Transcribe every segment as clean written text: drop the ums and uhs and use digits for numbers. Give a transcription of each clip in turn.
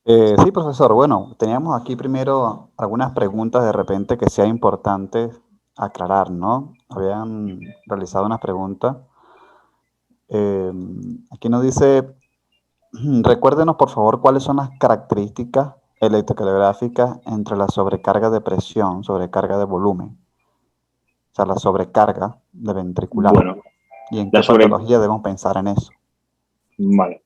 Sí, profesor. Bueno, teníamos aquí primero algunas preguntas de repente que sea importante aclarar, ¿no? Habían realizado unas preguntas. Eh, Aquí nos dice, recuérdenos por favor cuáles son las características electrocardiográficas entre la sobrecarga de presión, sobrecarga de volumen, o sea, la sobrecarga de ventricular. Bueno, ¿Y en la qué sobre, patología debemos pensar en eso? vale.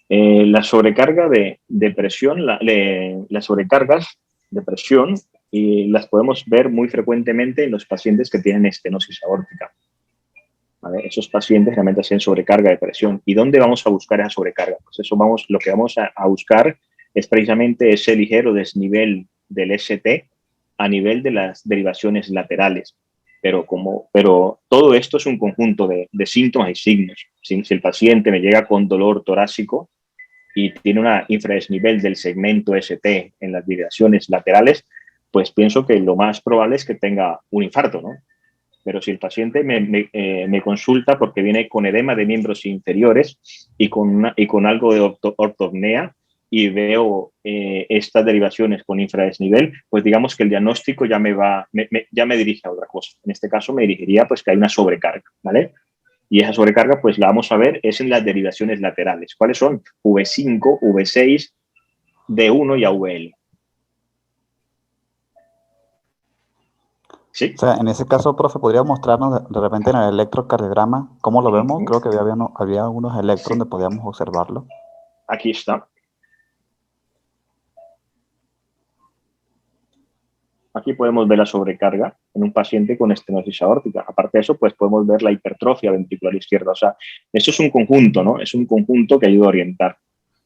La sobrecarga de presión, las sobrecargas de presión, y las podemos ver muy frecuentemente en los pacientes que tienen estenosis aórtica. ¿Vale? Esos pacientes realmente hacen sobrecarga de presión. ¿Y dónde vamos a buscar esa sobrecarga? Pues lo que vamos a buscar es precisamente ese ligero desnivel del ST a nivel de las derivaciones laterales. Pero todo esto es un conjunto de síntomas y signos. Si el paciente me llega con dolor torácico y tiene una infradesnivel del segmento ST en las derivaciones laterales, pues pienso que lo más probable es que tenga un infarto, ¿no? Pero si el paciente me consulta porque viene con edema de miembros inferiores y con algo de ortopnea y veo estas derivaciones con infradesnivel, pues digamos que el diagnóstico ya me dirige a otra cosa. En este caso me dirigiría pues que hay una sobrecarga, ¿vale? Y esa sobrecarga pues la vamos a ver es en las derivaciones laterales. ¿Cuáles son? V5, V6, D1 y AVL. O ¿Sí? sea, en ese caso, profe, ¿podría mostrarnos de repente en el electrocardiograma cómo lo Uh vemos? -huh. Creo que había algunos electros Sí, donde podíamos observarlo. aquí está. Aquí podemos ver la sobrecarga en un paciente con estenosis aórtica. Aparte de eso, pues podemos ver la hipertrofia ventricular izquierda. O sea, eso es un conjunto, ¿no? Es un conjunto que ayuda a orientar.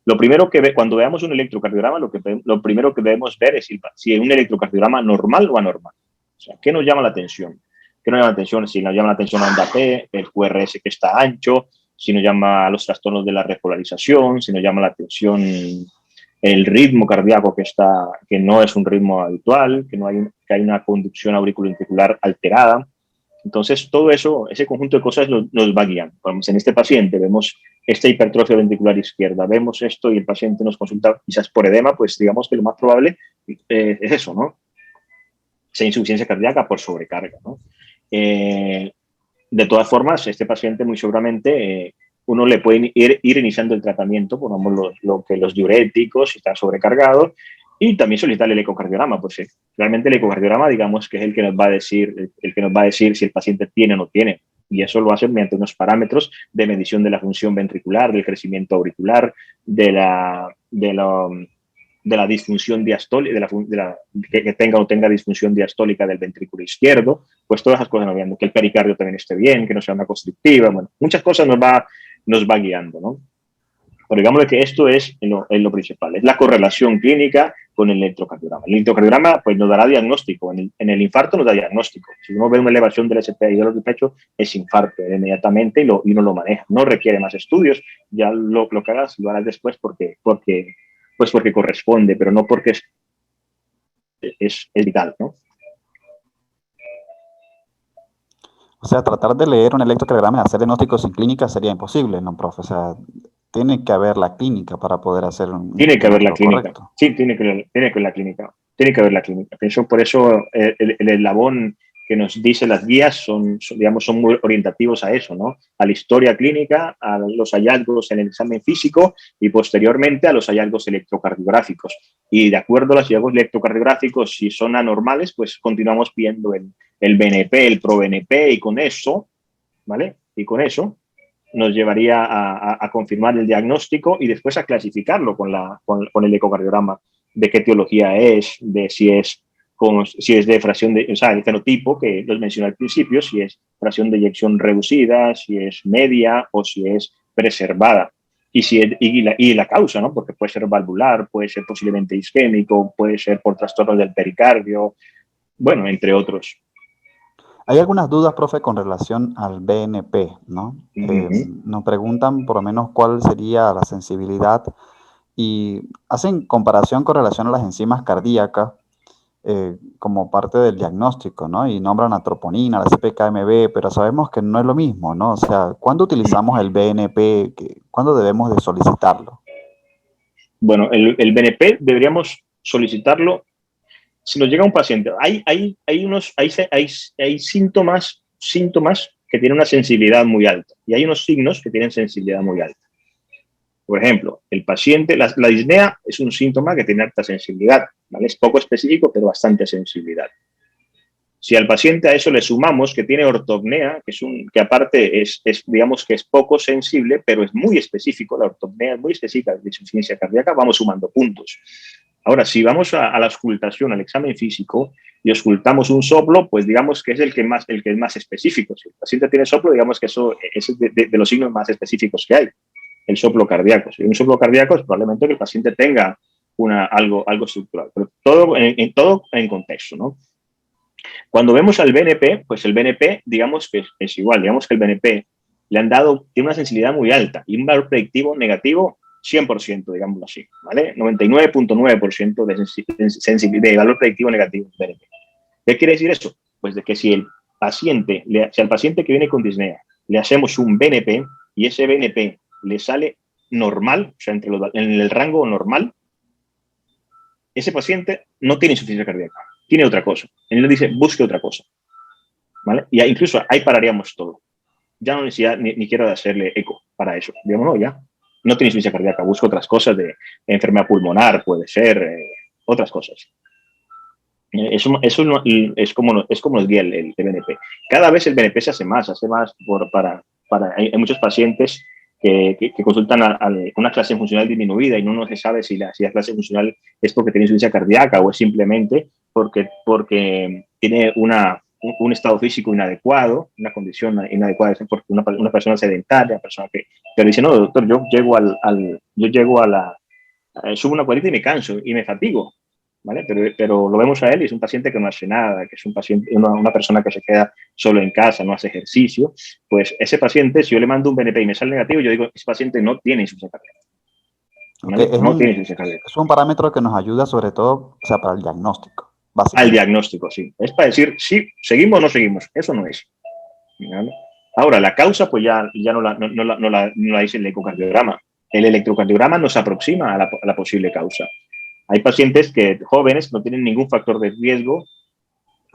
Lo primero cuando veamos un electrocardiograma, lo primero que debemos ver es si es un electrocardiograma normal o anormal. O sea, ¿qué nos llama la atención? ¿Qué nos llama la atención? Si nos llama la atención la onda P, el QRS que está ancho, si nos llama los trastornos de la repolarización, si nos llama la atención el ritmo cardíaco que no es un ritmo habitual, que hay una conducción auriculoventricular alterada. Entonces, todo eso, ese conjunto de cosas nos va guiando. Vamos, en este paciente vemos esta hipertrofia ventricular izquierda, vemos esto y el paciente nos consulta quizás por edema, pues digamos que lo más probable es eso, ¿no? Esa insuficiencia cardíaca por sobrecarga, ¿no? De todas formas, este paciente muy seguramente uno le puede ir iniciando el tratamiento, pongamos lo que los diuréticos, si está sobrecargado, y también solicitar el ecocardiograma, pues realmente el ecocardiograma, digamos, que es el que nos va a decir, el que nos va a decir si el paciente tiene o no tiene. Y eso lo hacen mediante unos parámetros de medición de la función ventricular, del crecimiento auricular, de la disfunción diastólica, que tenga o tenga disfunción diastólica del ventrículo izquierdo, pues todas esas cosas nos viendo, que el pericardio también esté bien, que no sea una constrictiva, bueno, muchas cosas nos va guiando, ¿no? Pero digamos que esto es en lo principal, es la correlación clínica con el electrocardiograma. El electrocardiograma pues nos dará diagnóstico, en el infarto nos da diagnóstico. Si uno ve una elevación del SPI de los pecho, es infarto inmediatamente y uno lo maneja. No requiere más estudios, ya lo que hagas lo harás después porque corresponde, pero no porque es vital, ¿no? O sea, tratar de leer un electrocardiograma y hacer diagnósticos sin clínica sería imposible, ¿no, profe? O sea, tiene que haber la clínica para poder hacer un Tiene que haber la diagnóstico clínica. correcto. Sí, tiene que haber la clínica. Tiene que haber la clínica. Por eso el eslabón que nos dice las guías digamos, son muy orientativos a eso, ¿no? A la historia clínica, a los hallazgos en el examen físico y posteriormente a los hallazgos electrocardiográficos. Y de acuerdo a los hallazgos electrocardiográficos, si son anormales, pues continuamos viendo el BNP, el ProBNP y con eso, ¿vale? Y con eso nos llevaría a confirmar el diagnóstico y después a clasificarlo con el ecocardiograma, de qué etiología es, de si es de fracción de, o sea, el fenotipo que los mencioné al principio, si es fracción de eyección reducida, si es media o si es preservada. Y la causa, ¿no? Porque puede ser valvular, puede ser posiblemente isquémico, puede ser por trastornos del pericardio, bueno, entre otros. Hay algunas dudas, profe, con relación al BNP, ¿no? Uh -huh. Nos preguntan por lo menos cuál sería la sensibilidad y hacen comparación con relación a las enzimas cardíacas como parte del diagnóstico, ¿no? Y nombran la troponina, la CPKMB, pero sabemos que no es lo mismo, ¿no? O sea, ¿cuándo utilizamos el BNP? ¿Cuándo debemos de solicitarlo? Bueno, el BNP deberíamos solicitarlo si nos llega un paciente. Hay síntomas que tienen una sensibilidad muy alta y hay unos signos que tienen sensibilidad muy alta. Por ejemplo, el paciente, la disnea es un síntoma que tiene alta sensibilidad, ¿vale? Es poco específico, pero bastante sensibilidad. Si al paciente a eso le sumamos que tiene ortopnea, que aparte digamos que es poco sensible, pero es muy específico, la ortopnea es muy específica de insuficiencia cardíaca, vamos sumando puntos. Ahora, si vamos a la auscultación, al examen físico, y auscultamos un soplo, pues digamos que es el que es más específico. Si el paciente tiene soplo, digamos que eso es de los signos más específicos que hay, el soplo cardíaco. Si hay un soplo cardíaco, es probablemente que el paciente tenga algo estructural, pero todo en contexto, ¿no? Cuando vemos al BNP, pues el BNP, digamos que es igual, digamos que el BNP tiene una sensibilidad muy alta y un valor predictivo negativo 100%, digámoslo así, ¿vale? 99.9% de valor predictivo negativo del BNP. ¿Qué quiere decir eso? Pues de que si al paciente que viene con disnea le hacemos un BNP y ese BNP le sale normal, o sea, en el rango normal, ese paciente no tiene insuficiencia cardíaca, tiene otra cosa. Él le dice, busque otra cosa, ¿vale? Y incluso ahí pararíamos todo. Ya no necesita ni quiero hacerle eco para eso. Digamos, no, ya. No tiene insuficiencia cardíaca, busca otras cosas de enfermedad pulmonar, puede ser, otras cosas. Eso es como nos guía el BNP. Cada vez el BNP se hace más hay muchos pacientes que consultan a una clase funcional disminuida y no se sabe si la clase funcional es porque tiene insuficiencia cardíaca o es simplemente porque tiene un estado físico inadecuado, una condición inadecuada, porque una persona sedentaria, pero dice, no, doctor, yo llego subo una cuadrita y me canso y me fatigo, ¿vale? Pero lo vemos a él y es un paciente que no hace nada, que es una persona que se queda solo en casa, no hace ejercicio. Pues ese paciente, si yo le mando un BNP y me sale negativo, yo digo, ese paciente no tiene insuficiencia cardíaca. ¿Vale? Okay, No tiene insuficiencia cardíaca. es un parámetro que nos ayuda sobre todo, o sea, para el diagnóstico, Al básicamente. diagnóstico, sí. Es para decir, sí, seguimos o no seguimos. Eso no es. ¿Vale? Ahora, la causa, pues ya no la dice el ecocardiograma. El electrocardiograma nos aproxima a la posible causa. Hay pacientes jóvenes no tienen ningún factor de riesgo,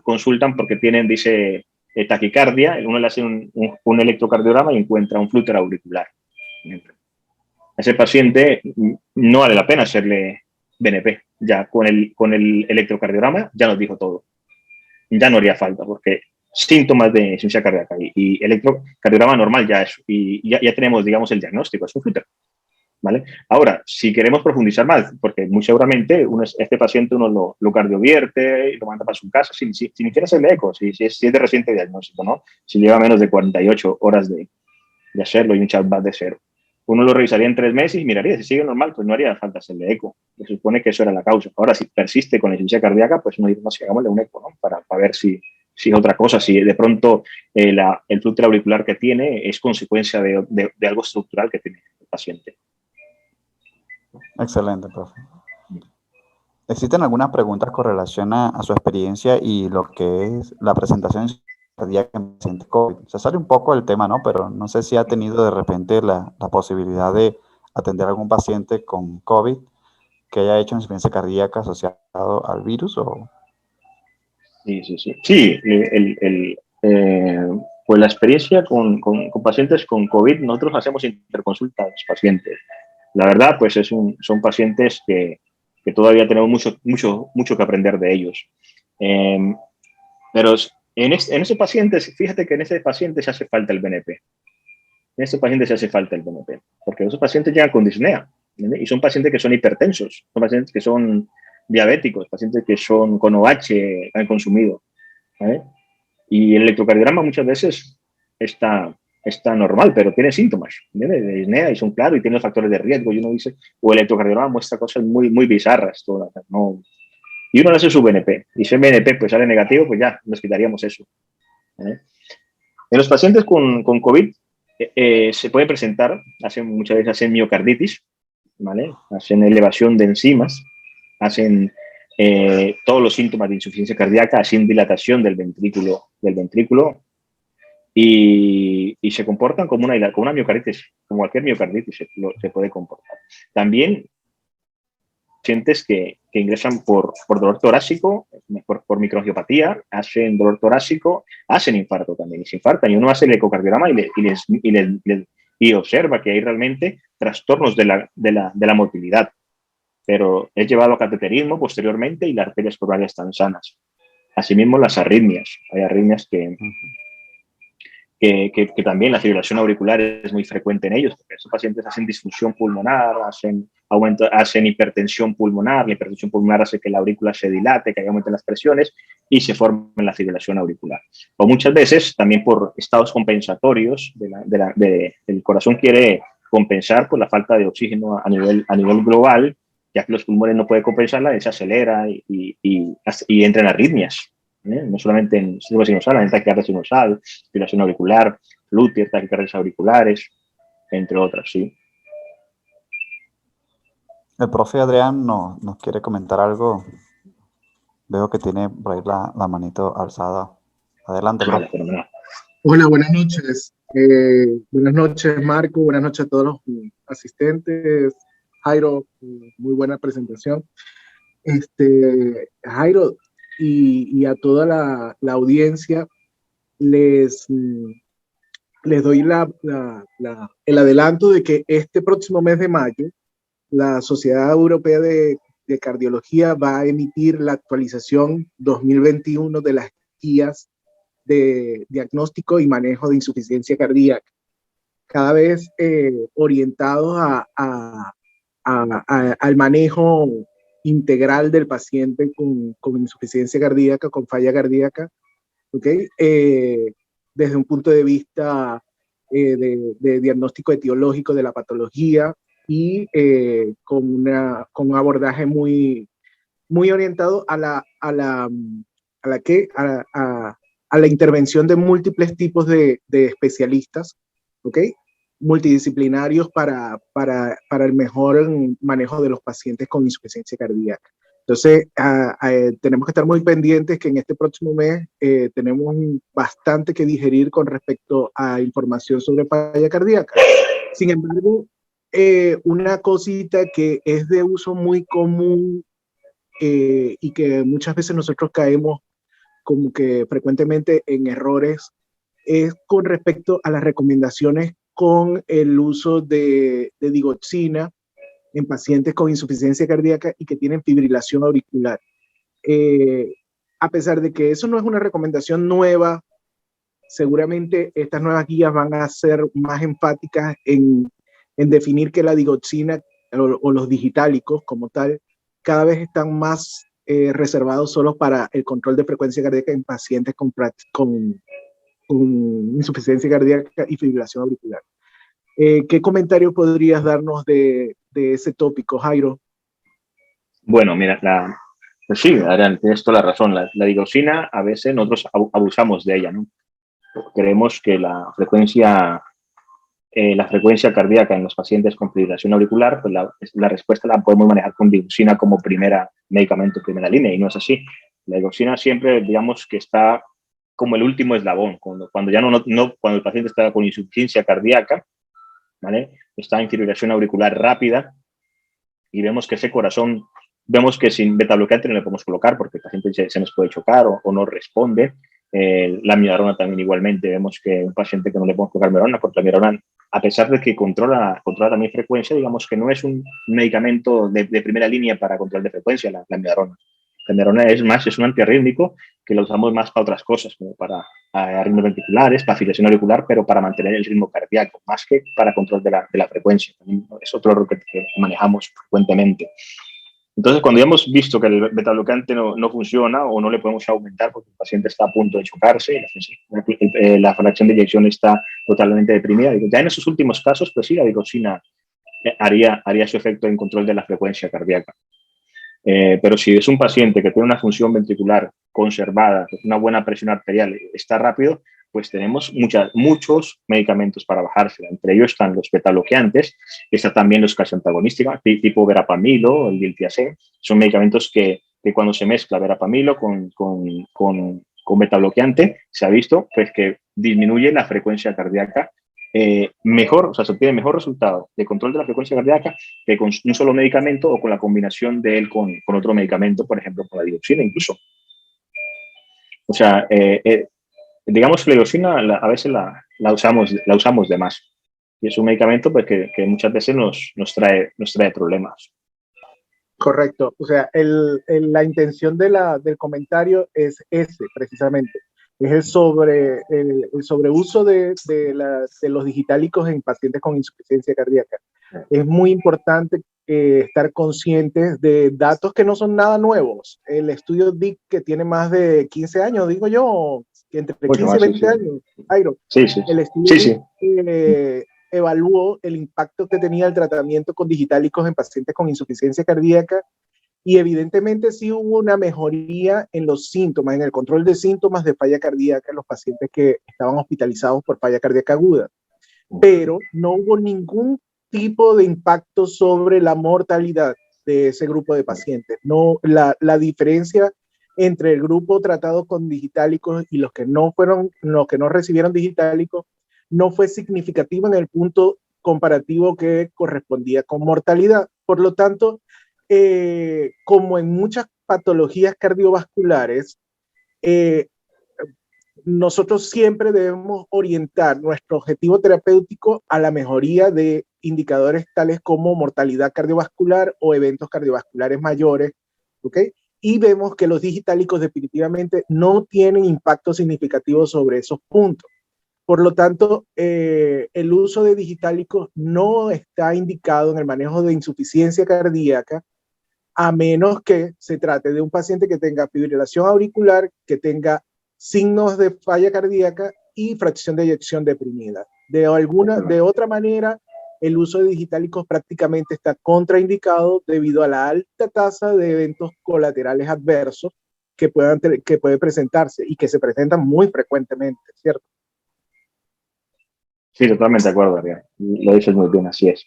consultan porque dice, taquicardia, uno le hace un electrocardiograma y encuentra un flúter auricular. A ese paciente no vale la pena hacerle BNP. Ya con el electrocardiograma ya nos dijo todo. Ya no haría falta porque síntomas de insuficiencia cardíaca y electrocardiograma normal ya es, y ya tenemos, digamos, el diagnóstico, es un flúter. ¿Vale? Ahora, si queremos profundizar más, porque muy seguramente este paciente uno lo cardiovierte y lo manda para su casa sin ni siquiera hacerle eco, si es de reciente diagnóstico, ¿no? Si lleva menos de 48 horas de hacerlo y un chatbot de cero. Uno lo revisaría en 3 meses y miraría, si sigue normal, pues no haría falta hacerle eco. Se supone que eso era la causa. Ahora, si persiste con la insuficiencia cardíaca, pues uno dice, no, hagámosle un eco, ¿no? Para ver si es otra cosa, si de pronto el flúter auricular que tiene es consecuencia de algo estructural que tiene el paciente. Excelente, profe. ¿Existen algunas preguntas con relación a su experiencia y lo que es la presentación cardíaca en pacientes COVID? Se sale un poco del tema, ¿no? Pero no sé si ha tenido de repente la posibilidad de atender a algún paciente con COVID que haya hecho insuficiencia cardíaca asociado al virus o... Sí. Sí, pues la experiencia con pacientes con COVID, nosotros hacemos interconsulta a los pacientes. La verdad, pues son pacientes que todavía tenemos mucho que aprender de ellos. Pero en ese paciente, fíjate que en ese paciente se hace falta el BNP. En ese paciente se hace falta el BNP, porque esos pacientes llegan con disnea, ¿entiendes? Y son pacientes que son hipertensos, son pacientes que son diabéticos, pacientes que son con OH, han consumido, ¿vale? Y el electrocardiograma muchas veces está normal, pero tiene síntomas, ¿entiendes? De disnea y son claros y tiene los factores de riesgo. Y uno dice, o el electrocardiograma muestra cosas muy bizarras, todas, ¿no? Y uno le hace su BNP. Y si el BNP pues, sale negativo, pues ya nos quitaríamos eso. ¿Vale? En los pacientes con COVID se puede presentar, muchas veces hacen miocarditis, ¿vale? Hacen elevación de enzimas, hacen todos los síntomas de insuficiencia cardíaca, hacen dilatación del ventrículo y se comportan como una miocarditis, como cualquier miocarditis se puede comportar. También pacientes que ingresan por dolor torácico, por microangiopatía, hacen dolor torácico, hacen infarto también, y se infartan, y uno hace el ecocardiograma y observa que hay realmente trastornos de la motilidad, pero es llevado a cateterismo posteriormente y las arterias coronarias están sanas. Asimismo, las arritmias. Hay arritmias que también la fibrilación auricular es muy frecuente en ellos, porque esos pacientes hacen disfunción pulmonar, hacen hipertensión pulmonar, la hipertensión pulmonar hace que la aurícula se dilate, que aumenten las presiones y se forme la fibrilación auricular. O muchas veces también por estados compensatorios del corazón quiere compensar por la falta de oxígeno a nivel global, ya que los pulmones no pueden compensarla, se acelera y entra en arritmias. No solamente en sistema sinusal, en taquicardia sinusal, fibrilación auricular, lútear, taquicardias auriculares, entre otras, sí. El profe Adrián nos quiere comentar algo. Veo que tiene por ahí la manito alzada. Adelante, profe. Hola, buenas noches. Buenas noches, Marco. Buenas noches a todos los asistentes. Jairo, muy buena presentación. Jairo, y a toda la audiencia, les doy el adelanto de que este próximo mes de mayo, la Sociedad Europea de Cardiología va a emitir la actualización 2021 de las guías de diagnóstico y manejo de insuficiencia cardíaca, cada vez orientados al manejo integral del paciente con insuficiencia cardíaca, con falla cardíaca, ¿ok? Desde un punto de vista de diagnóstico etiológico de la patología y con un abordaje muy orientado a la intervención de múltiples tipos de especialistas, ¿ok? Multidisciplinarios para el mejor manejo de los pacientes con insuficiencia cardíaca. Entonces, tenemos que estar muy pendientes que en este próximo mes tenemos bastante que digerir con respecto a información sobre falla cardíaca. Sin embargo, una cosita que es de uso muy común y que muchas veces nosotros caemos como que frecuentemente en errores es con respecto a las recomendaciones con el uso de digoxina en pacientes con insuficiencia cardíaca y que tienen fibrilación auricular. A pesar de que eso no es una recomendación nueva, seguramente estas nuevas guías van a ser más enfáticas en definir que la digoxina o los digitálicos como tal cada vez están más reservados solo para el control de frecuencia cardíaca en pacientes con insuficiencia cardíaca y fibrilación auricular. ¿Qué comentario podrías darnos de ese tópico, Jairo? Bueno, mira, pues sí, Adrián, tienes toda la razón. La digoxina, a veces nosotros abusamos de ella, ¿no? Creemos que la frecuencia cardíaca en los pacientes con fibrilación auricular, pues la respuesta la podemos manejar con digoxina como medicamento primera línea, y no es así. La digoxina siempre, digamos, que está como el último eslabón, cuando el paciente está con insuficiencia cardíaca, ¿vale? Está en fibrilación auricular rápida y vemos que ese corazón, vemos que sin betabloqueante no le podemos colocar porque el paciente se nos puede chocar o no responde. La amiodarona también igualmente, vemos que un paciente que no le podemos colocar amiodarona, porque la amiodarona, a pesar de que controla también frecuencia, digamos que no es un medicamento de primera línea para control de frecuencia, la amiodarona. La amiodarona es un antiarrítmico que lo usamos más para otras cosas, como para arritmias ventriculares, para fibrilación auricular, pero para mantener el ritmo cardíaco, más que para control de la frecuencia. Es otro error que manejamos frecuentemente. Entonces, cuando ya hemos visto que el betabloqueante no funciona o no le podemos aumentar porque el paciente está a punto de chocarse, la fracción de eyección está totalmente deprimida, ya en esos últimos casos, pues sí, la digoxina haría su efecto en control de la frecuencia cardíaca. Pero si es un paciente que tiene una función ventricular conservada, que tiene una buena presión arterial, está rápido, pues tenemos muchos medicamentos para bajársela. Entre ellos están los betabloqueantes, está también los calcioantagonistas, tipo verapamilo o el diltiazem. Son medicamentos que cuando se mezcla verapamilo con betabloqueante, se ha visto pues, que disminuye la frecuencia cardíaca mejor, o sea, se obtiene mejor resultado de control de la frecuencia cardíaca que con un solo medicamento o con la combinación de él con otro medicamento, por ejemplo, con la digoxina incluso. O sea, digamos que la digoxina a veces la usamos de más. Y es un medicamento pues, que muchas veces nos trae problemas. Correcto. O sea, la intención del comentario es ese, precisamente. Es el sobreuso de los digitálicos en pacientes con insuficiencia cardíaca. Es muy importante estar conscientes de datos que no son nada nuevos. El estudio DIC, que tiene más de 15 años, digo yo, que entre 15 y 20 años, Jairo. Sí, sí. El estudio sí, DIC, evaluó el impacto que tenía el tratamiento con digitálicos en pacientes con insuficiencia cardíaca y evidentemente sí hubo una mejoría en los síntomas, en el control de síntomas de falla cardíaca en los pacientes que estaban hospitalizados por falla cardíaca aguda, pero no hubo ningún tipo de impacto sobre la mortalidad de ese grupo de pacientes. No, la diferencia entre el grupo tratado con digitálicos y los que no recibieron digitálicos no fue significativa en el punto comparativo que correspondía con mortalidad. Por lo tanto, como en muchas patologías cardiovasculares, nosotros siempre debemos orientar nuestro objetivo terapéutico a la mejoría de indicadores tales como mortalidad cardiovascular o eventos cardiovasculares mayores, ¿ok? Y vemos que los digitálicos definitivamente no tienen impacto significativo sobre esos puntos. Por lo tanto, el uso de digitálicos no está indicado en el manejo de insuficiencia cardíaca, a menos que se trate de un paciente que tenga fibrilación auricular, que tenga signos de falla cardíaca y fracción de eyección deprimida. De otra manera, el uso de digitálicos prácticamente está contraindicado debido a la alta tasa de eventos colaterales adversos que puede presentarse y que se presentan muy frecuentemente, ¿cierto? Sí, totalmente de acuerdo, Adrián. Lo dices muy bien, así es.